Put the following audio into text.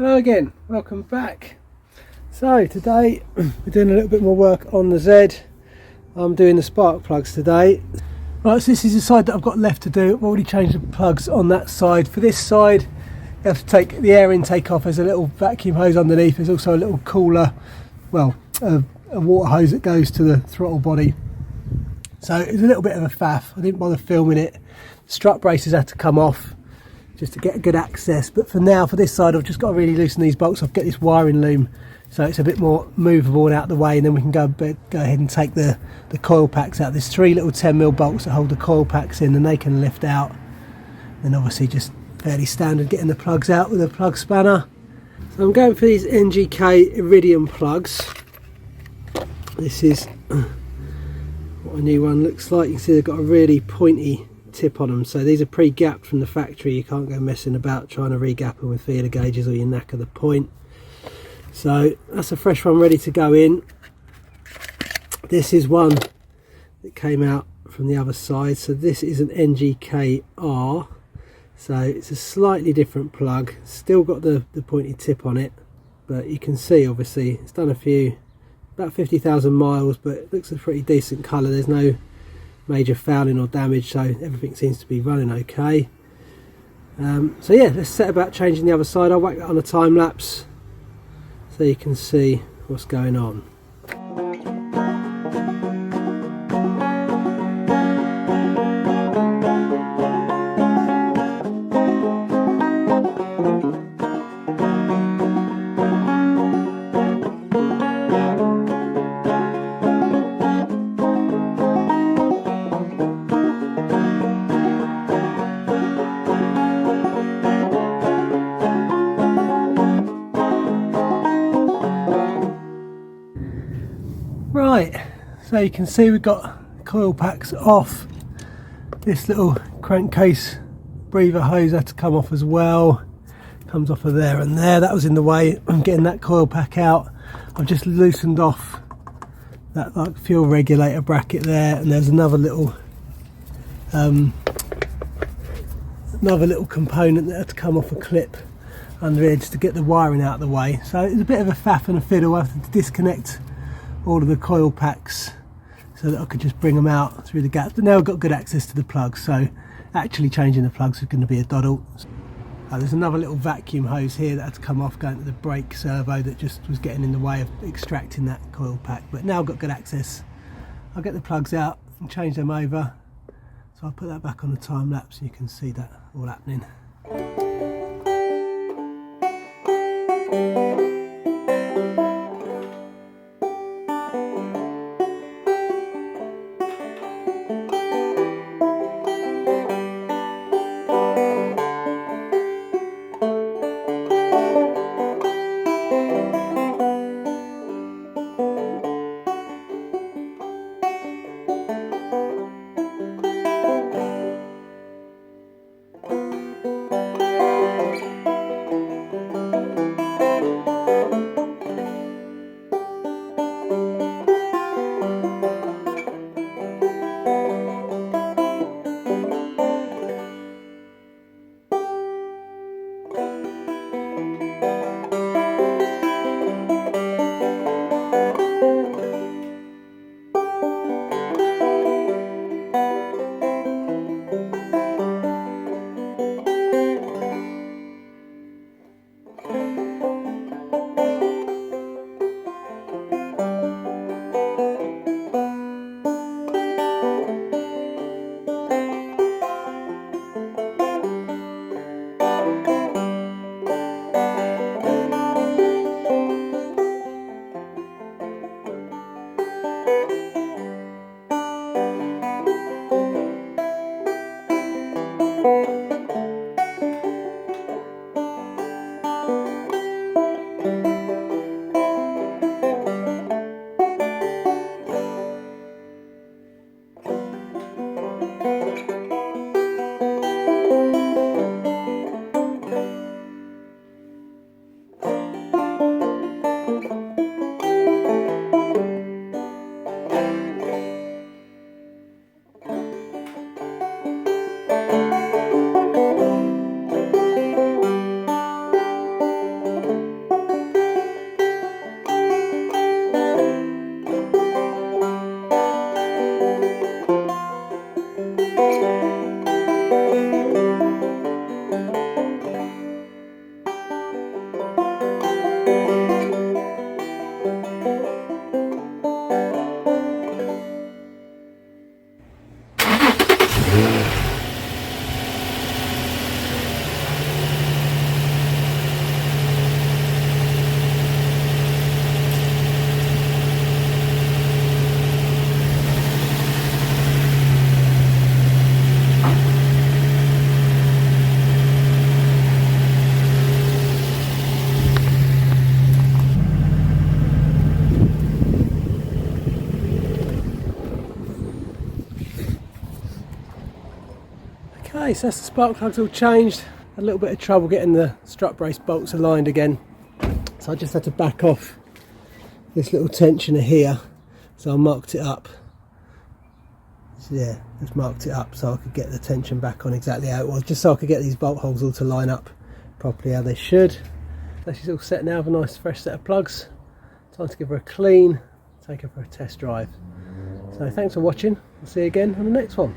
Hello again, welcome back. So today we're doing a little bit more work on the Z. I'm doing the spark plugs today. Right, so this is the side that I've got left to do. I've already changed the plugs on that side. For this side, you have to take the air intake off. There's a little vacuum hose underneath. There's also a little cooler, well, a water hose that goes to the throttle body. So it's a little bit of a faff. I didn't bother filming it. The strut braces had to come off just to get good access, but for now, for this side, I've just got to really loosen these bolts. I've got this wiring loom so it's a bit more movable and out of the way, and then we can go ahead and take the coil packs out. There's 3 little 10mm bolts that hold the coil packs in, and they can lift out. And obviously just fairly standard getting the plugs out with a plug spanner. So I'm going for these NGK Iridium plugs. This is what a new one looks like. You can see they've got a really pointy tip on them, so these are pre-gapped from the factory. You can't go messing about trying to re-gap them with feeler gauges or you knacker the point. So that's a fresh one ready to go in. This is one that came out from the other side, so this is an NGK-R, so it's a slightly different plug. Still got the pointy tip on it, but you can see obviously it's done about 50,000 miles, but it looks a pretty decent colour. There's no major fouling or damage, so everything seems to be running okay. So yeah, let's set about changing the other side. I'll whack that on a time lapse so you can see what's going on. Right, so you can see we've got coil packs off. This little crankcase breather hose had to come off as well. Comes off of there and there. That was in the way. I'm getting that coil pack out. I've just loosened off that like fuel regulator bracket there, and there's another little component that had to come off a clip under here just to get the wiring out of the way. So it's a bit of a faff and a fiddle. I have to disconnect all of the coil packs so that I could just bring them out through the gaps, but now I've got good access to the plugs, so actually changing the plugs is going to be a doddle. There's another little vacuum hose here that had to come off going to the brake servo that just was getting in the way of extracting that coil pack, but now I've got good access. I'll get the plugs out and change them over, so I'll put that back on the time lapse and you can see that all happening. Okay, so that's the spark plugs all changed. Had a little bit of trouble getting the strut brace bolts aligned again, so I just had to back off this little tensioner here. So I marked it up. So yeah, just marked it up so I could get the tension back on exactly how it was, just so I could get these bolt holes all to line up properly how they should. So she's all set now with a nice fresh set of plugs. Time to give her a clean, take her for a test drive. So thanks for watching. I'll see you again on the next one.